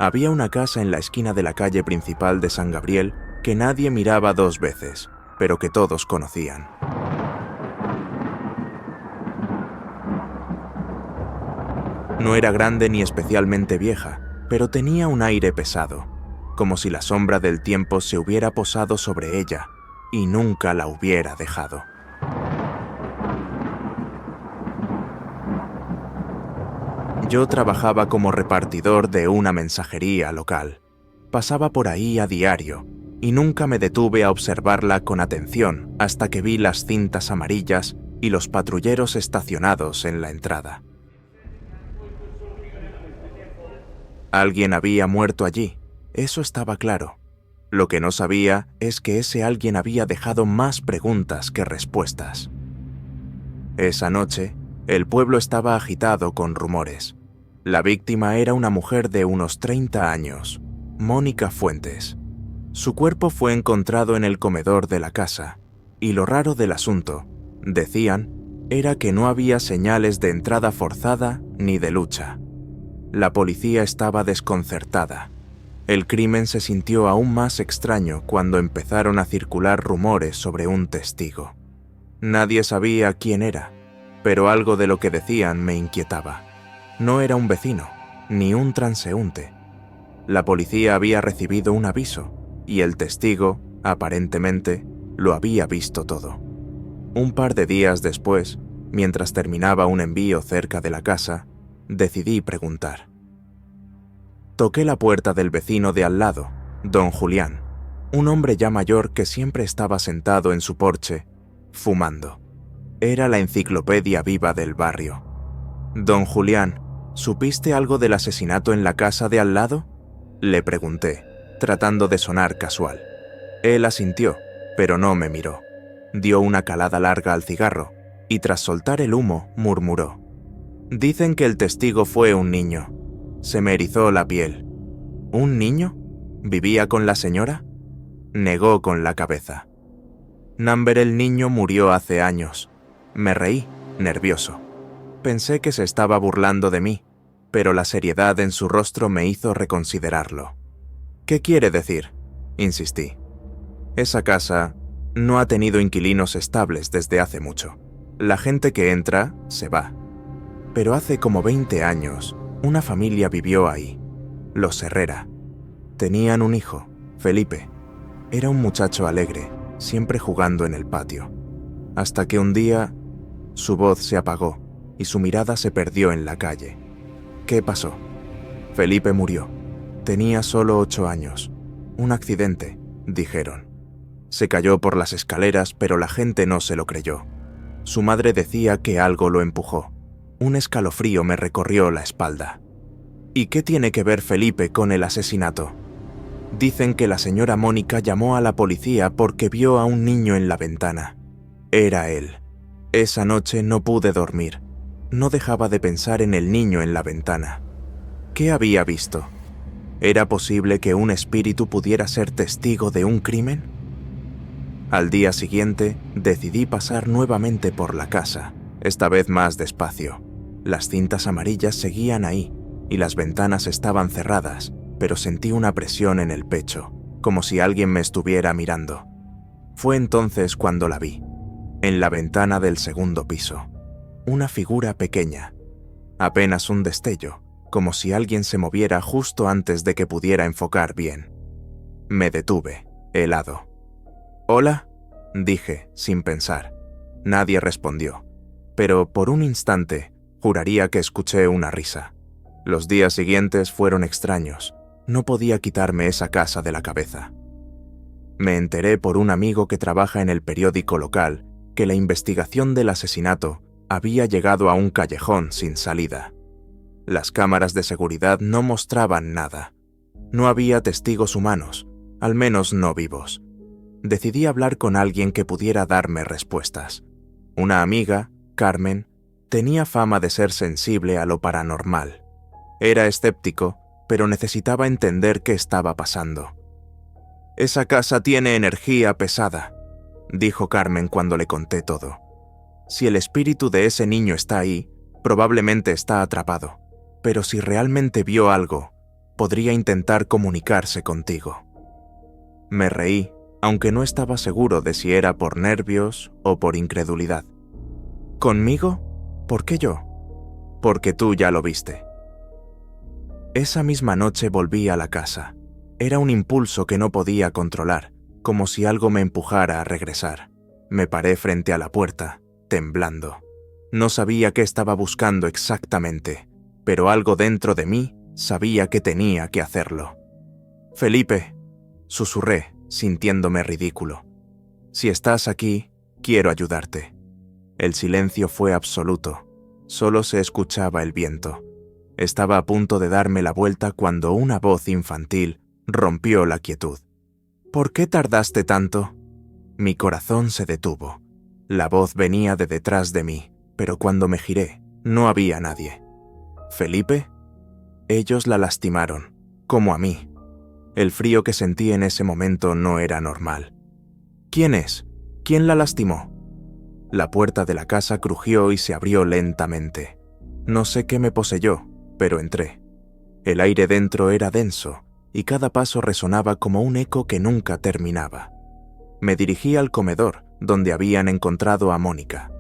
Había una casa en la esquina de la calle principal de San Gabriel que nadie miraba 2 veces, pero que todos conocían. No era grande ni especialmente vieja, pero tenía un aire pesado, como si la sombra del tiempo se hubiera posado sobre ella y nunca la hubiera dejado. Yo trabajaba como repartidor de una mensajería local. Pasaba por ahí a diario y nunca me detuve a observarla con atención hasta que vi las cintas amarillas y los patrulleros estacionados en la entrada. Alguien había muerto allí, eso estaba claro. Lo que no sabía es que ese alguien había dejado más preguntas que respuestas. Esa noche, el pueblo estaba agitado con rumores. La víctima era una mujer de unos 30 años, Mónica Fuentes. Su cuerpo fue encontrado en el comedor de la casa, y lo raro del asunto, decían, era que no había señales de entrada forzada ni de lucha. La policía estaba desconcertada. El crimen se sintió aún más extraño cuando empezaron a circular rumores sobre un testigo. Nadie sabía quién era, pero algo de lo que decían me inquietaba. No era un vecino, ni un transeúnte. La policía había recibido un aviso, y el testigo, aparentemente, lo había visto todo. Un par de días después, mientras terminaba un envío cerca de la casa, decidí preguntar. Toqué la puerta del vecino de al lado, don Julián, un hombre ya mayor que siempre estaba sentado en su porche, fumando. Era la enciclopedia viva del barrio. Don Julián, ¿supiste algo del asesinato en la casa de al lado? Le pregunté, tratando de sonar casual. Él asintió, pero no me miró. Dio una calada larga al cigarro y tras soltar el humo murmuró. Dicen que el testigo fue un niño. Se me erizó la piel. ¿Un niño? ¿Vivía con la señora? Negó con la cabeza. Number el niño murió hace años. Me reí, nervioso. Pensé que se estaba burlando de mí, pero la seriedad en su rostro me hizo reconsiderarlo. ¿Qué quiere decir? Insistí. Esa casa no ha tenido inquilinos estables desde hace mucho. La gente que entra se va. Pero hace como 20 años, una familia vivió ahí, los Herrera. Tenían un hijo, Felipe. Era un muchacho alegre, siempre jugando en el patio. Hasta que un día, su voz se apagó y su mirada se perdió en la calle. ¿Qué pasó? Felipe murió. Tenía solo 8 años. Un accidente, dijeron. Se cayó por las escaleras, pero la gente no se lo creyó. Su madre decía que algo lo empujó. Un escalofrío me recorrió la espalda. ¿Y qué tiene que ver Felipe con el asesinato? Dicen que la señora Mónica llamó a la policía porque vio a un niño en la ventana. Era él. Esa noche no pude dormir. No dejaba de pensar en el niño en la ventana. ¿Qué había visto? ¿Era posible que un espíritu pudiera ser testigo de un crimen? Al día siguiente, decidí pasar nuevamente por la casa, esta vez más despacio. Las cintas amarillas seguían ahí, y las ventanas estaban cerradas, pero sentí una presión en el pecho, como si alguien me estuviera mirando. Fue entonces cuando la vi, en la ventana del segundo piso. Una figura pequeña, apenas un destello, como si alguien se moviera justo antes de que pudiera enfocar bien. Me detuve, helado. «¿Hola?», dije, sin pensar. Nadie respondió, pero por un instante juraría que escuché una risa. Los días siguientes fueron extraños. No podía quitarme esa casa de la cabeza. Me enteré por un amigo que trabaja en el periódico local que la investigación del asesinato había llegado a un callejón sin salida. Las cámaras de seguridad no mostraban nada. No había testigos humanos, al menos no vivos. Decidí hablar con alguien que pudiera darme respuestas. Una amiga, Carmen, tenía fama de ser sensible a lo paranormal. Era escéptico, pero necesitaba entender qué estaba pasando. «Esa casa tiene energía pesada», dijo Carmen cuando le conté todo. «Si el espíritu de ese niño está ahí, probablemente está atrapado. Pero si realmente vio algo, podría intentar comunicarse contigo. Me reí, aunque no estaba seguro de si era por nervios o por incredulidad. ¿Conmigo? ¿Por qué yo? Porque tú ya lo viste. Esa misma noche volví a la casa. Era un impulso que no podía controlar, como si algo me empujara a regresar. Me paré frente a la puerta, temblando. No sabía qué estaba buscando exactamente, pero algo dentro de mí sabía que tenía que hacerlo. «Felipe», susurré, sintiéndome ridículo. «Si estás aquí, quiero ayudarte». El silencio fue absoluto. Solo se escuchaba el viento. Estaba a punto de darme la vuelta cuando una voz infantil rompió la quietud. «¿Por qué tardaste tanto?» Mi corazón se detuvo. La voz venía de detrás de mí, pero cuando me giré, no había nadie. ¿Felipe? Ellos la lastimaron, como a mí. El frío que sentí en ese momento no era normal. ¿Quién es? ¿Quién la lastimó? La puerta de la casa crujió y se abrió lentamente. No sé qué me poseyó, pero entré. El aire dentro era denso, y cada paso resonaba como un eco que nunca terminaba. Me dirigí al comedor, donde habían encontrado a Mónica.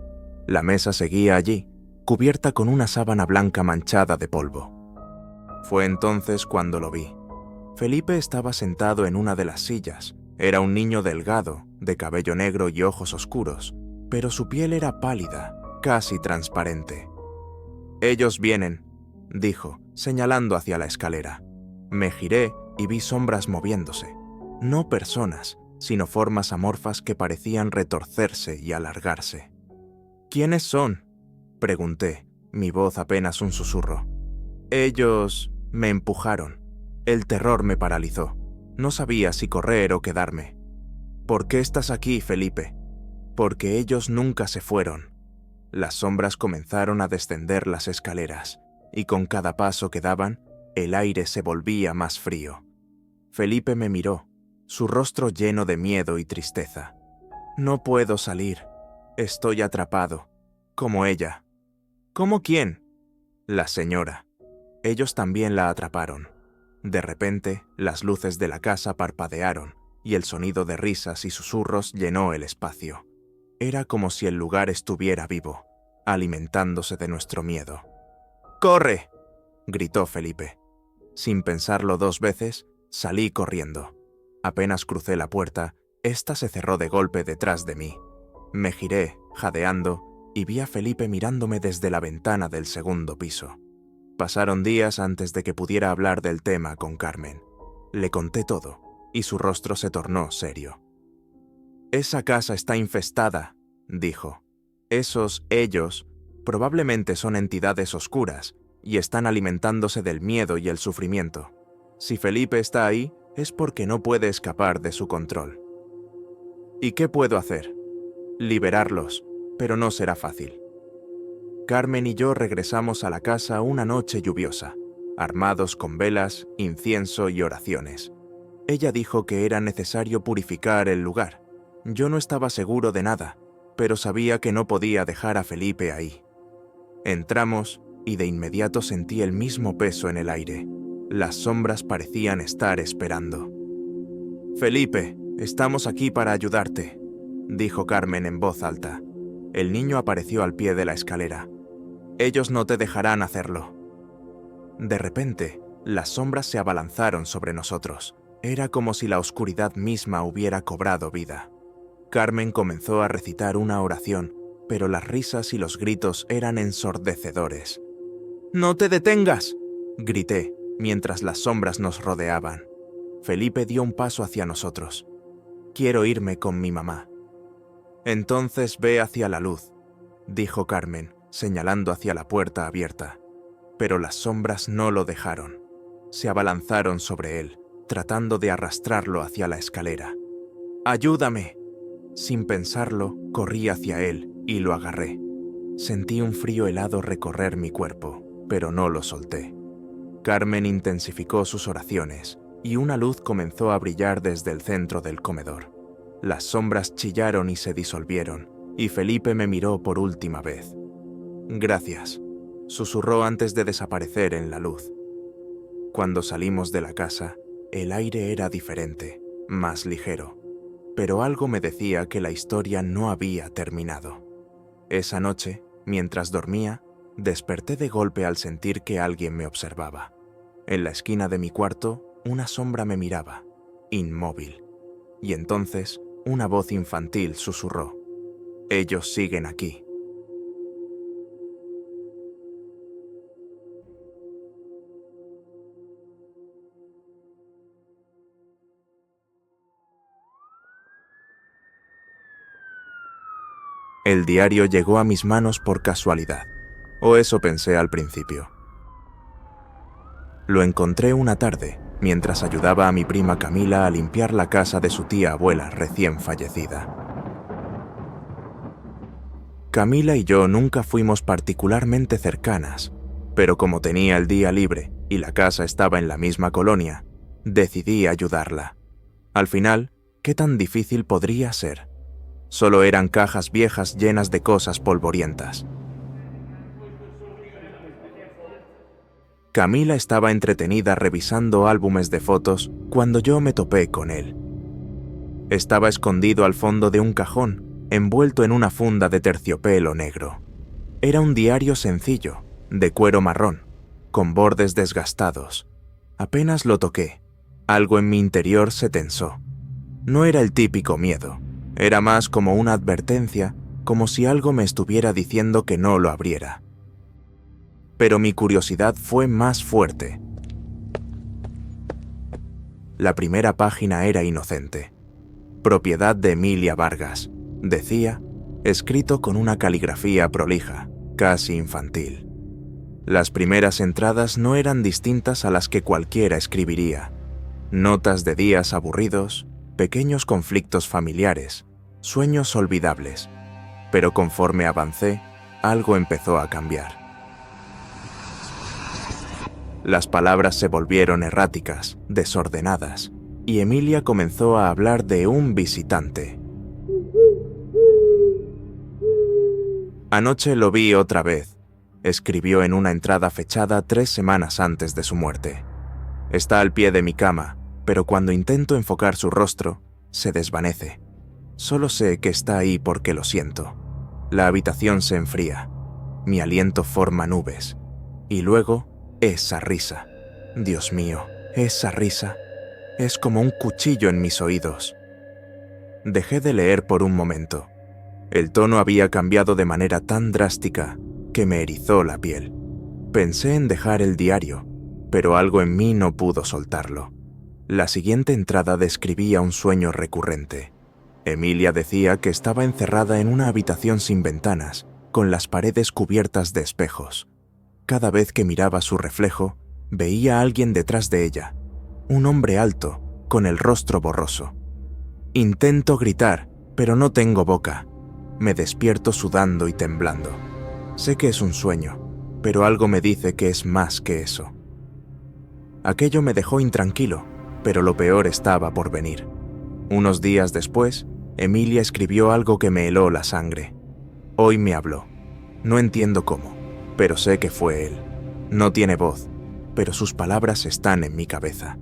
La mesa seguía allí, cubierta con una sábana blanca manchada de polvo. Fue entonces cuando lo vi. Felipe estaba sentado en una de las sillas. Era un niño delgado, de cabello negro y ojos oscuros, pero su piel era pálida, casi transparente. «Ellos vienen», dijo, señalando hacia la escalera. Me giré y vi sombras moviéndose. No personas, sino formas amorfas que parecían retorcerse y alargarse. «¿Quiénes son?», pregunté, mi voz apenas un susurro. «Ellos me empujaron. El terror me paralizó. No sabía si correr o quedarme». «¿Por qué estás aquí, Felipe?» «Porque ellos nunca se fueron». Las sombras comenzaron a descender las escaleras, y con cada paso que daban, el aire se volvía más frío. Felipe me miró, su rostro lleno de miedo y tristeza. «No puedo salir. Estoy atrapado. Como ella». «¿Cómo quién?» «La señora». Ellos también la atraparon. De repente, las luces de la casa parpadearon, y el sonido de risas y susurros llenó el espacio. Era como si el lugar estuviera vivo, alimentándose de nuestro miedo. «¡Corre!», gritó Felipe. Sin pensarlo 2 veces, salí corriendo. Apenas crucé la puerta, ésta se cerró de golpe detrás de mí. Me giré, jadeando, y vi a Felipe mirándome desde la ventana del segundo piso. Pasaron días antes de que pudiera hablar del tema con Carmen. Le conté todo, y su rostro se tornó serio. «Esa casa está infestada», dijo. Ellos, probablemente son entidades oscuras, y están alimentándose del miedo y el sufrimiento. Si Felipe está ahí, es porque no puede escapar de su control. ¿Y qué puedo hacer? Liberarlos, pero no será fácil. Carmen y yo regresamos a la casa una noche lluviosa, armados con velas, incienso y oraciones. Ella dijo que era necesario purificar el lugar. Yo no estaba seguro de nada, pero sabía que no podía dejar a Felipe ahí. Entramos y de inmediato sentí el mismo peso en el aire. Las sombras parecían estar esperando. «Felipe, estamos aquí para ayudarte», dijo Carmen en voz alta. El niño apareció al pie de la escalera. «Ellos no te dejarán hacerlo». De repente, las sombras se abalanzaron sobre nosotros. Era como si la oscuridad misma hubiera cobrado vida. Carmen comenzó a recitar una oración, pero las risas y los gritos eran ensordecedores. «¡No te detengas!», grité, mientras las sombras nos rodeaban. Felipe dio un paso hacia nosotros. «Quiero irme con mi mamá». «Entonces ve hacia la luz», dijo Carmen, señalando hacia la puerta abierta. Pero las sombras no lo dejaron. Se abalanzaron sobre él, tratando de arrastrarlo hacia la escalera. «¡Ayúdame!». Sin pensarlo, corrí hacia él y lo agarré. Sentí un frío helado recorrer mi cuerpo, pero no lo solté. Carmen intensificó sus oraciones, y una luz comenzó a brillar desde el centro del comedor. Las sombras chillaron y se disolvieron, y Felipe me miró por última vez. «Gracias», susurró antes de desaparecer en la luz. Cuando salimos de la casa, el aire era diferente, más ligero, pero algo me decía que la historia no había terminado. Esa noche, mientras dormía, desperté de golpe al sentir que alguien me observaba. En la esquina de mi cuarto, una sombra me miraba, inmóvil, y entonces una voz infantil susurró: «Ellos siguen aquí». El diario llegó a mis manos por casualidad, o eso pensé al principio. Lo encontré una tarde, mientras ayudaba a mi prima Camila a limpiar la casa de su tía abuela recién fallecida. Camila y yo nunca fuimos particularmente cercanas, pero como tenía el día libre y la casa estaba en la misma colonia, decidí ayudarla. Al final, ¿qué tan difícil podría ser? Solo eran cajas viejas llenas de cosas polvorientas. Camila estaba entretenida revisando álbumes de fotos cuando yo me topé con él. Estaba escondido al fondo de un cajón, envuelto en una funda de terciopelo negro. Era un diario sencillo, de cuero marrón, con bordes desgastados. Apenas lo toqué, algo en mi interior se tensó. No era el típico miedo. Era más como una advertencia, como si algo me estuviera diciendo que no lo abriera. Pero mi curiosidad fue más fuerte. La primera página era inocente. Propiedad de Emilia Vargas, decía, escrito con una caligrafía prolija, casi infantil. Las primeras entradas no eran distintas a las que cualquiera escribiría. Notas de días aburridos, pequeños conflictos familiares, sueños olvidables, pero conforme avancé, algo empezó a cambiar. Las palabras se volvieron erráticas, desordenadas, y Emilia comenzó a hablar de un visitante. «Anoche lo vi otra vez», escribió en una entrada fechada 3 semanas antes de su muerte. «Está al pie de mi cama, pero cuando intento enfocar su rostro, se desvanece. Solo sé que está ahí porque lo siento. La habitación se enfría. Mi aliento forma nubes. Y luego, esa risa. Dios mío, esa risa. Es como un cuchillo en mis oídos». Dejé de leer por un momento. El tono había cambiado de manera tan drástica que me erizó la piel. Pensé en dejar el diario, pero algo en mí no pudo soltarlo. La siguiente entrada describía un sueño recurrente. Emilia decía que estaba encerrada en una habitación sin ventanas, con las paredes cubiertas de espejos. Cada vez que miraba su reflejo, veía a alguien detrás de ella, un hombre alto, con el rostro borroso. Intento gritar, pero no tengo boca. Me despierto sudando y temblando. Sé que es un sueño, pero algo me dice que es más que eso. Aquello me dejó intranquilo, pero lo peor estaba por venir. Unos días después, Emilia escribió algo que me heló la sangre. Hoy me habló. No entiendo cómo, pero sé que fue él. No tiene voz, pero sus palabras están en mi cabeza.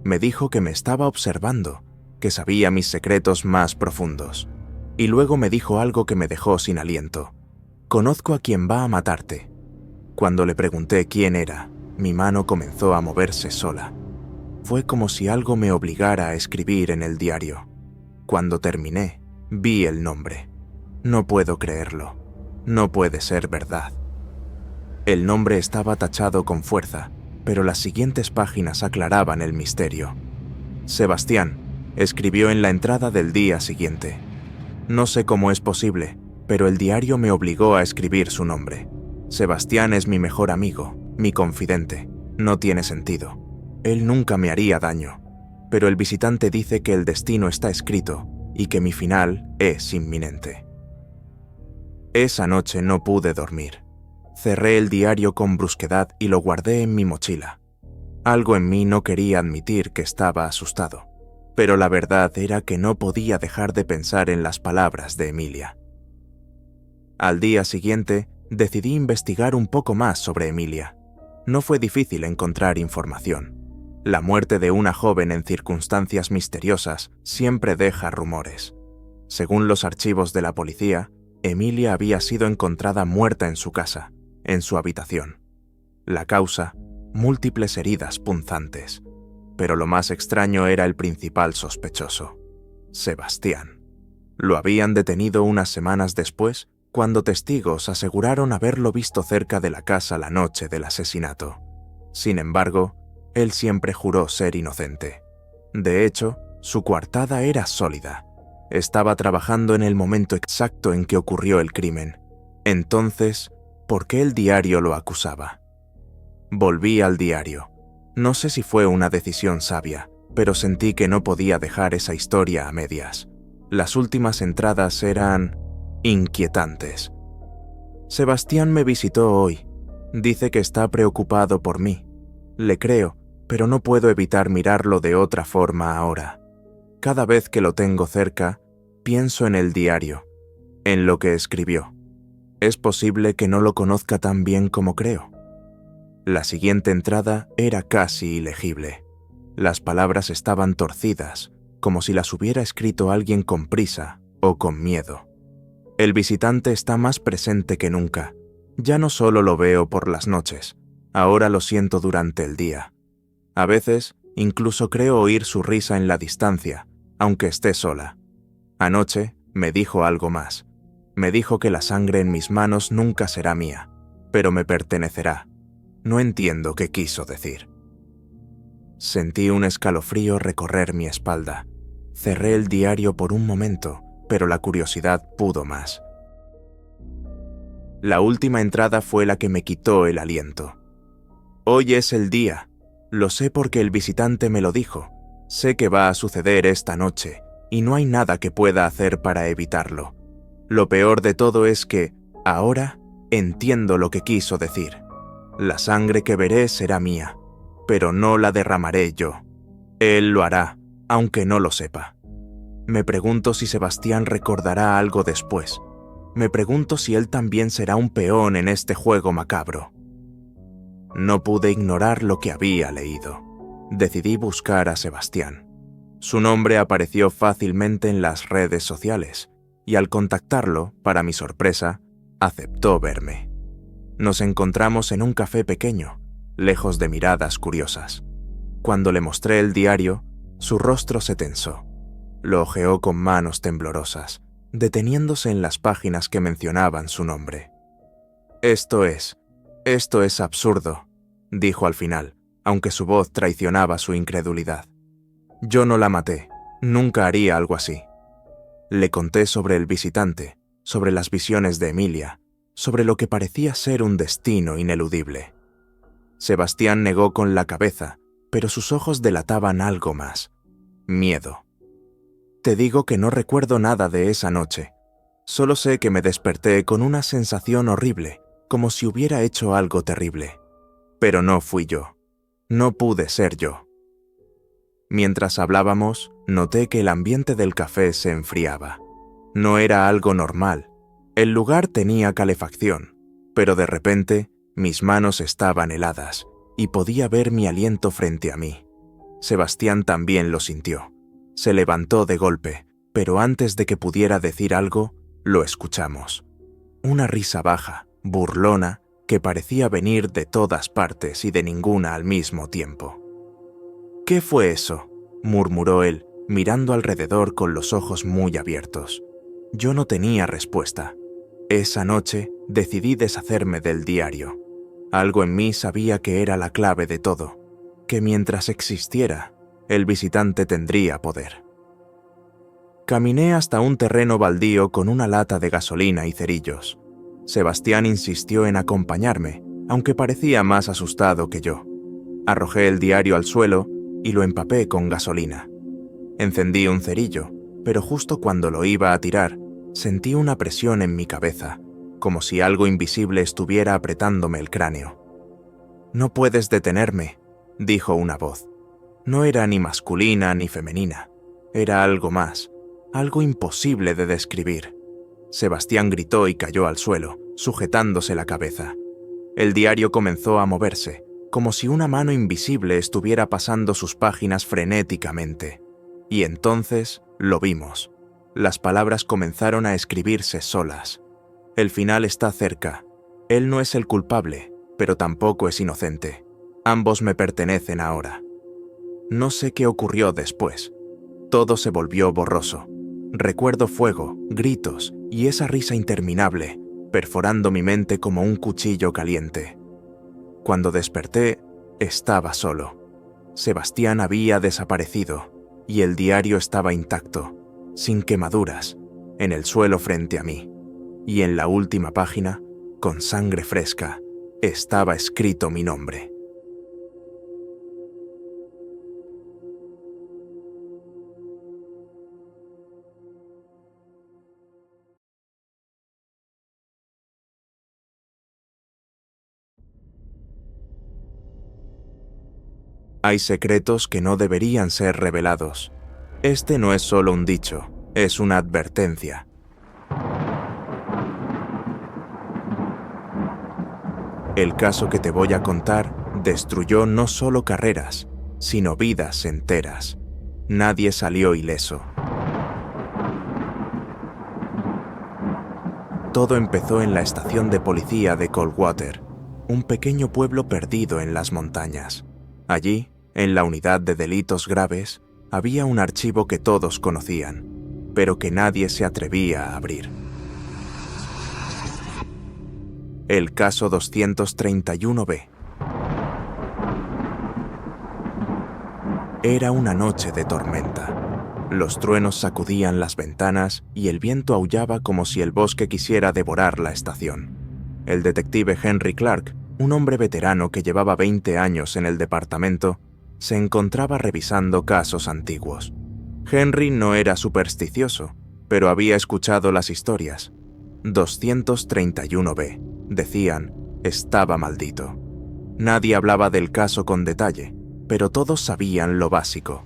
Me dijo que me estaba observando, que sabía mis secretos más profundos. Y luego me dijo algo que me dejó sin aliento. Conozco a quien va a matarte. Cuando le pregunté quién era, mi mano comenzó a moverse sola. Fue como si algo me obligara a escribir en el diario. Cuando terminé, vi el nombre. No puedo creerlo. No puede ser verdad. El nombre estaba tachado con fuerza, pero las siguientes páginas aclaraban el misterio. Sebastián, escribió en la entrada del día siguiente. No sé cómo es posible, pero el diario me obligó a escribir su nombre. Sebastián es mi mejor amigo, mi confidente. No tiene sentido. Él nunca me haría daño, pero el visitante dice que el destino está escrito y que mi final es inminente. Esa noche no pude dormir. Cerré el diario con brusquedad y lo guardé en mi mochila. Algo en mí no quería admitir que estaba asustado, pero la verdad era que no podía dejar de pensar en las palabras de Emilia. Al día siguiente, decidí investigar un poco más sobre Emilia. No fue difícil encontrar información. La muerte de una joven en circunstancias misteriosas siempre deja rumores. Según los archivos de la policía, Emilia había sido encontrada muerta en su casa, en su habitación. La causa, múltiples heridas punzantes. Pero lo más extraño era el principal sospechoso, Sebastián. Lo habían detenido unas semanas después, cuando testigos aseguraron haberlo visto cerca de la casa la noche del asesinato. Sin embargo, él siempre juró ser inocente. De hecho, su coartada era sólida. Estaba trabajando en el momento exacto en que ocurrió el crimen. Entonces, ¿por qué el diario lo acusaba? Volví al diario. No sé si fue una decisión sabia, pero sentí que no podía dejar esa historia a medias. Las últimas entradas eran inquietantes. Sebastián me visitó hoy. Dice que está preocupado por mí. Le creo, pero no puedo evitar mirarlo de otra forma ahora. Cada vez que lo tengo cerca, pienso en el diario, en lo que escribió. Es posible que no lo conozca tan bien como creo. La siguiente entrada era casi ilegible. Las palabras estaban torcidas, como si las hubiera escrito alguien con prisa o con miedo. El visitante está más presente que nunca. Ya no solo lo veo por las noches, ahora lo siento durante el día. A veces, incluso creo oír su risa en la distancia, aunque esté sola. Anoche me dijo algo más. Me dijo que la sangre en mis manos nunca será mía, pero me pertenecerá. No entiendo qué quiso decir. Sentí un escalofrío recorrer mi espalda. Cerré el diario por un momento, pero la curiosidad pudo más. La última entrada fue la que me quitó el aliento. Hoy es el día. Lo sé porque el visitante me lo dijo. Sé que va a suceder esta noche, y no hay nada que pueda hacer para evitarlo. Lo peor de todo es que, ahora, entiendo lo que quiso decir. La sangre que veré será mía, pero no la derramaré yo. Él lo hará, aunque no lo sepa. Me pregunto si Sebastián recordará algo después. Me pregunto si él también será un peón en este juego macabro. No pude ignorar lo que había leído. Decidí buscar a Sebastián. Su nombre apareció fácilmente en las redes sociales, y al contactarlo, para mi sorpresa, aceptó verme. Nos encontramos en un café pequeño, lejos de miradas curiosas. Cuando le mostré el diario, su rostro se tensó. Lo hojeó con manos temblorosas, deteniéndose en las páginas que mencionaban su nombre. Esto es absurdo, dijo al final, aunque su voz traicionaba su incredulidad. Yo no la maté, nunca haría algo así. Le conté sobre el visitante, sobre las visiones de Emilia, sobre lo que parecía ser un destino ineludible. Sebastián negó con la cabeza, pero sus ojos delataban algo más: miedo. Te digo que no recuerdo nada de esa noche. Solo sé que me desperté con una sensación horrible, como si hubiera hecho algo terrible. Pero no fui yo. No pude ser yo. Mientras hablábamos, noté que el ambiente del café se enfriaba. No era algo normal. El lugar tenía calefacción, pero de repente mis manos estaban heladas y podía ver mi aliento frente a mí. Sebastián también lo sintió. Se levantó de golpe, pero antes de que pudiera decir algo, lo escuchamos. Una risa baja, burlona, que parecía venir de todas partes y de ninguna al mismo tiempo. «¿Qué fue eso?», murmuró él, mirando alrededor con los ojos muy abiertos. Yo no tenía respuesta. Esa noche decidí deshacerme del diario. Algo en mí sabía que era la clave de todo, que mientras existiera, el visitante tendría poder. Caminé hasta un terreno baldío con una lata de gasolina y cerillos. Sebastián insistió en acompañarme, aunque parecía más asustado que yo. Arrojé el diario al suelo y lo empapé con gasolina. Encendí un cerillo, pero justo cuando lo iba a tirar, sentí una presión en mi cabeza, como si algo invisible estuviera apretándome el cráneo. «No puedes detenerme», dijo una voz. No era ni masculina ni femenina. Era algo más, algo imposible de describir. Sebastián gritó y cayó al suelo, sujetándose la cabeza. El diario comenzó a moverse, como si una mano invisible estuviera pasando sus páginas frenéticamente. Y entonces lo vimos. Las palabras comenzaron a escribirse solas. El final está cerca. Él no es el culpable, pero tampoco es inocente. Ambos me pertenecen ahora. No sé qué ocurrió después. Todo se volvió borroso. Recuerdo fuego, gritos y esa risa interminable, perforando mi mente como un cuchillo caliente. Cuando desperté, estaba solo. Sebastián había desaparecido y el diario estaba intacto, sin quemaduras, en el suelo frente a mí. Y en la última página, con sangre fresca, estaba escrito mi nombre. Hay secretos que no deberían ser revelados. Este no es solo un dicho, es una advertencia. El caso que te voy a contar destruyó no solo carreras, sino vidas enteras. Nadie salió ileso. Todo empezó en la estación de policía de Coldwater, un pequeño pueblo perdido en las montañas. Allí, en la unidad de delitos graves, había un archivo que todos conocían, pero que nadie se atrevía a abrir. El caso 231B. Era una noche de tormenta. Los truenos sacudían las ventanas y el viento aullaba como si el bosque quisiera devorar la estación. El detective Henry Clark, un hombre veterano que llevaba 20 años en el departamento, se encontraba revisando casos antiguos. Henry no era supersticioso, pero había escuchado las historias. 231B, decían, estaba maldito. Nadie hablaba del caso con detalle, pero todos sabían lo básico.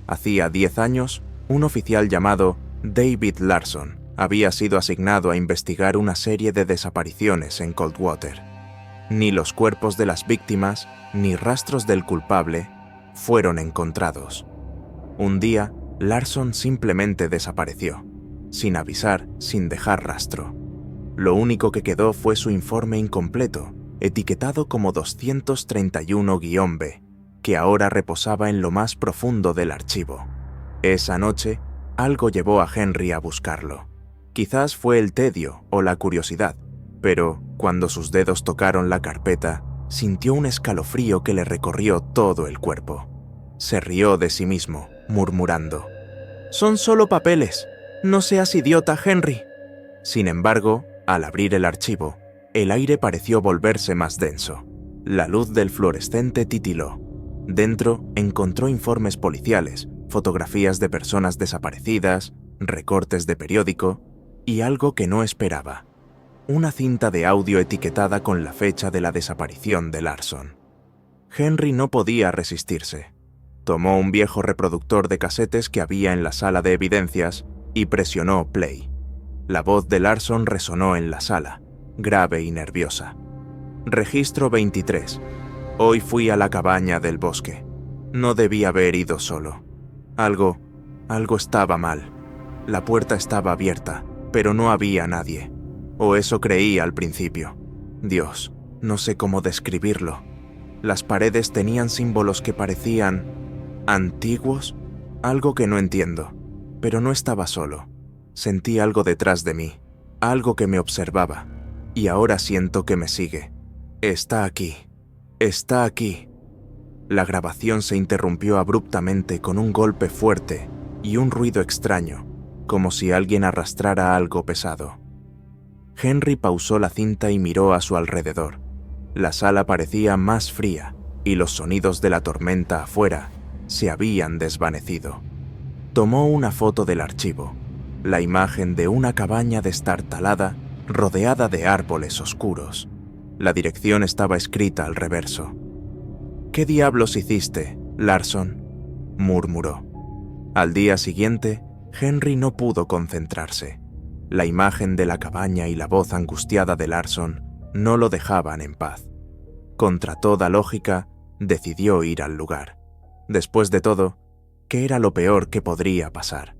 Hacía 10 años, un oficial llamado David Larson había sido asignado a investigar una serie de desapariciones en Coldwater. Ni los cuerpos de las víctimas, ni rastros del culpable fueron encontrados. Un día, Larson simplemente desapareció, sin avisar, sin dejar rastro. Lo único que quedó fue su informe incompleto, etiquetado como 231-B, que ahora reposaba en lo más profundo del archivo. Esa noche, algo llevó a Henry a buscarlo. Quizás fue el tedio o la curiosidad, pero cuando sus dedos tocaron la carpeta, sintió un escalofrío que le recorrió todo el cuerpo. Se rió de sí mismo, murmurando: «Son solo papeles. No seas idiota, Henry». Sin embargo, al abrir el archivo, el aire pareció volverse más denso. La luz del fluorescente titiló. Dentro encontró informes policiales, fotografías de personas desaparecidas, recortes de periódico y algo que no esperaba: una cinta de audio etiquetada con la fecha de la desaparición de Larson. Henry no podía resistirse. Tomó un viejo reproductor de casetes que había en la sala de evidencias y presionó play. La voz de Larson resonó en la sala, grave y nerviosa. Registro 23. Hoy fui a la cabaña del bosque. No debí haber ido solo. Algo estaba mal. La puerta estaba abierta, pero no había nadie. O eso creí al principio. Dios, no sé cómo describirlo. Las paredes tenían símbolos que parecían antiguos, algo que no entiendo, pero no estaba solo. Sentí algo detrás de mí, algo que me observaba, y ahora siento que me sigue. Está aquí, está aquí. La grabación se interrumpió abruptamente con un golpe fuerte y un ruido extraño, como si alguien arrastrara algo pesado. Henry pausó la cinta y miró a su alrededor. La sala parecía más fría y los sonidos de la tormenta afuera se habían desvanecido. Tomó una foto del archivo, la imagen de una cabaña destartalada rodeada de árboles oscuros. La dirección estaba escrita al reverso. «¿Qué diablos hiciste, Larson?», murmuró. Al día siguiente, Henry no pudo concentrarse. La imagen de la cabaña y la voz angustiada de Larson no lo dejaban en paz. Contra toda lógica, decidió ir al lugar. Después de todo, ¿qué era lo peor que podría pasar?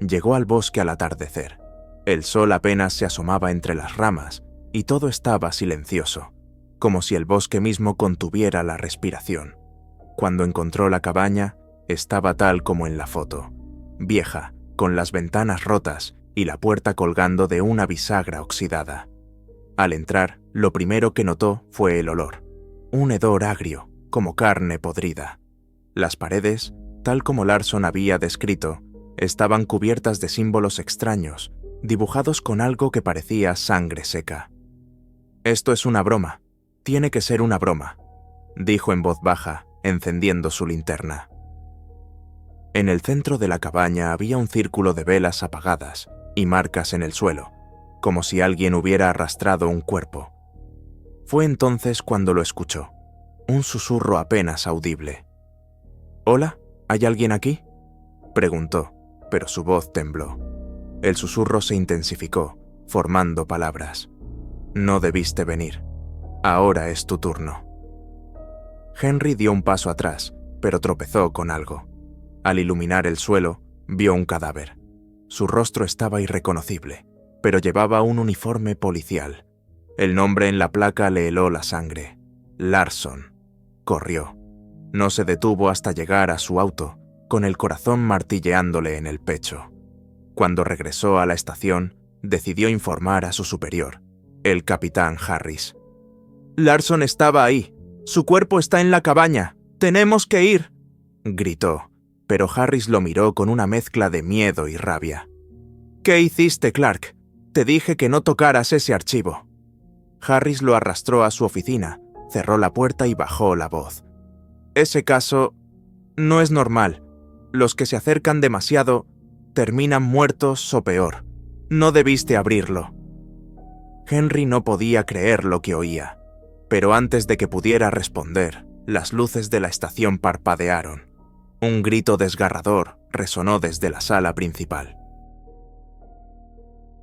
Llegó al bosque al atardecer. El sol apenas se asomaba entre las ramas y todo estaba silencioso, como si el bosque mismo contuviera la respiración. Cuando encontró la cabaña, estaba tal como en la foto, vieja, con las ventanas rotas y la puerta colgando de una bisagra oxidada. Al entrar, lo primero que notó fue el olor, un hedor agrio, como carne podrida. Las paredes, tal como Larson había descrito, estaban cubiertas de símbolos extraños, dibujados con algo que parecía sangre seca. «Esto es una broma. Tiene que ser una broma», dijo en voz baja, encendiendo su linterna. En el centro de la cabaña había un círculo de velas apagadas y marcas en el suelo, como si alguien hubiera arrastrado un cuerpo. Fue entonces cuando lo escuchó, un susurro apenas audible. «¿Hola? ¿Hay alguien aquí?», preguntó, pero su voz tembló. El susurro se intensificó, formando palabras. «No debiste venir. Ahora es tu turno». Henry dio un paso atrás, pero tropezó con algo. Al iluminar el suelo, vio un cadáver. Su rostro estaba irreconocible, pero llevaba un uniforme policial. El nombre en la placa le heló la sangre. Larson. Corrió. No se detuvo hasta llegar a su auto, con el corazón martilleándole en el pecho. Cuando regresó a la estación, decidió informar a su superior, el capitán Harris. «Larson estaba ahí. Su cuerpo está en la cabaña. ¡Tenemos que ir!», gritó, pero Harris lo miró con una mezcla de miedo y rabia. «¿Qué hiciste, Clark? Te dije que no tocaras ese archivo». Harris lo arrastró a su oficina, cerró la puerta y bajó la voz. «Ese caso no es normal. Los que se acercan demasiado terminan muertos o peor. No debiste abrirlo». Henry no podía creer lo que oía, pero antes de que pudiera responder, las luces de la estación parpadearon. Un grito desgarrador resonó desde la sala principal.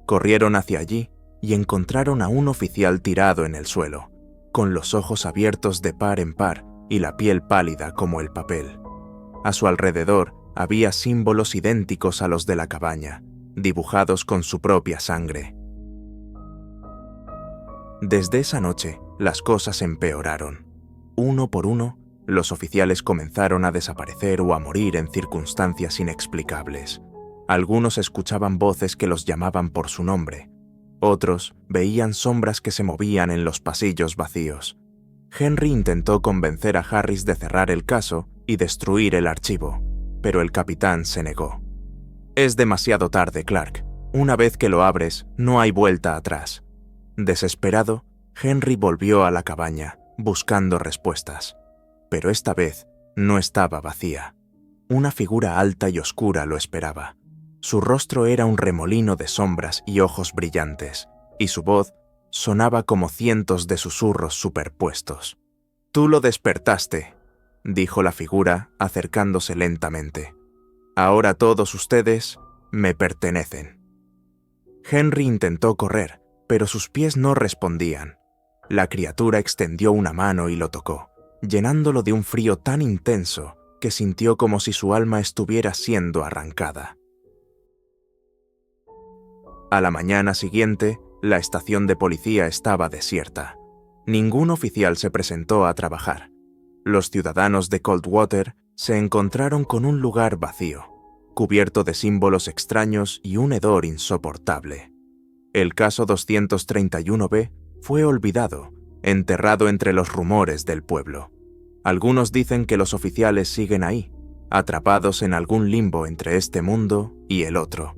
Corrieron hacia allí y encontraron a un oficial tirado en el suelo, con los ojos abiertos de par en par y la piel pálida como el papel. A su alrededor había símbolos idénticos a los de la cabaña, dibujados con su propia sangre. Desde esa noche, las cosas empeoraron. Uno por uno, los oficiales comenzaron a desaparecer o a morir en circunstancias inexplicables. Algunos escuchaban voces que los llamaban por su nombre. Otros veían sombras que se movían en los pasillos vacíos. Henry intentó convencer a Harris de cerrar el caso y destruir el archivo, pero el capitán se negó. «Es demasiado tarde, Clark. Una vez que lo abres, no hay vuelta atrás». Desesperado, Henry volvió a la cabaña, buscando respuestas. Pero esta vez no estaba vacía. Una figura alta y oscura lo esperaba. Su rostro era un remolino de sombras y ojos brillantes, y su voz sonaba como cientos de susurros superpuestos. «Tú lo despertaste», dijo la figura, acercándose lentamente. «Ahora todos ustedes me pertenecen». Henry intentó correr, pero sus pies no respondían. La criatura extendió una mano y lo tocó, llenándolo de un frío tan intenso que sintió como si su alma estuviera siendo arrancada. A la mañana siguiente, la estación de policía estaba desierta. Ningún oficial se presentó a trabajar. Los ciudadanos de Coldwater se encontraron con un lugar vacío, cubierto de símbolos extraños y un hedor insoportable. El caso 231B fue olvidado, enterrado entre los rumores del pueblo. Algunos dicen que los oficiales siguen ahí, atrapados en algún limbo entre este mundo y el otro.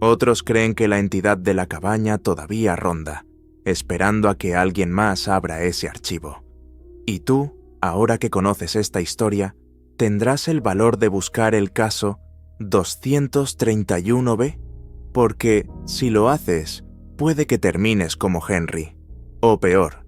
Otros creen que la entidad de la cabaña todavía ronda, esperando a que alguien más abra ese archivo. Y tú, ahora que conoces esta historia, ¿tendrás el valor de buscar el caso 231B? Porque, si lo haces, puede que termines como Henry, o peor,